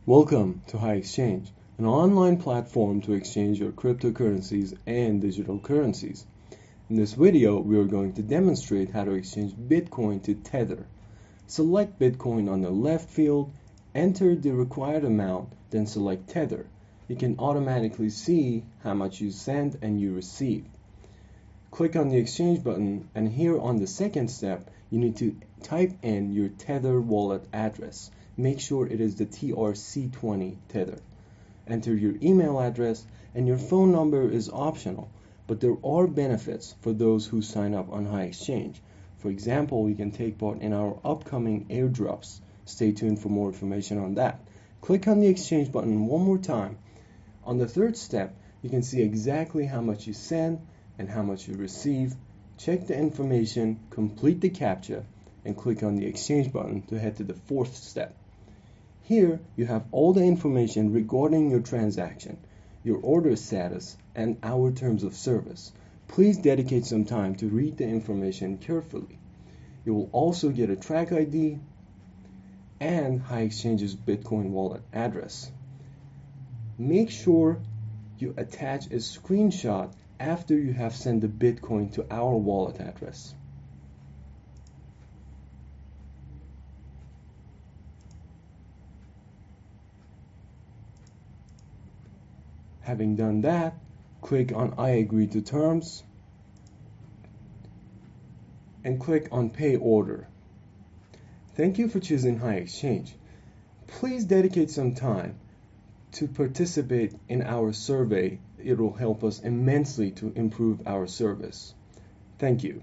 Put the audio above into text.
Welcome to HiExchange, an online platform to exchange your cryptocurrencies and digital currencies. In this video, we are going to demonstrate how to exchange Bitcoin to Tether. Select Bitcoin on the left field, enter the required amount, then select Tether. You can automatically see how much you send and you receive. Click on the exchange button, and here on the second step, you need to type in your Tether wallet address. Make sure it is the TRC20 Tether. Enter your email address, and your phone number is optional, but there are benefits for those who sign up on HiExchange. For example, you can take part in our upcoming airdrops. Stay tuned for more information on that. Click on the exchange button one more time. On the third step, you can see exactly how much you send and how much you receive. Check the information, complete the CAPTCHA, and click on the exchange button to head to the fourth step. Here you have all the information regarding your transaction, your order status, and our terms of service. Please dedicate some time to read the information carefully. You will also get a track ID and HiExchange's Bitcoin wallet address. Make sure you attach a screenshot after you have sent the Bitcoin to our wallet address. Having done that, click on I agree to terms and click on Pay Order. Thank you for choosing HiExchange. Please dedicate some time to participate in our survey. It will help us immensely to improve our service. Thank you.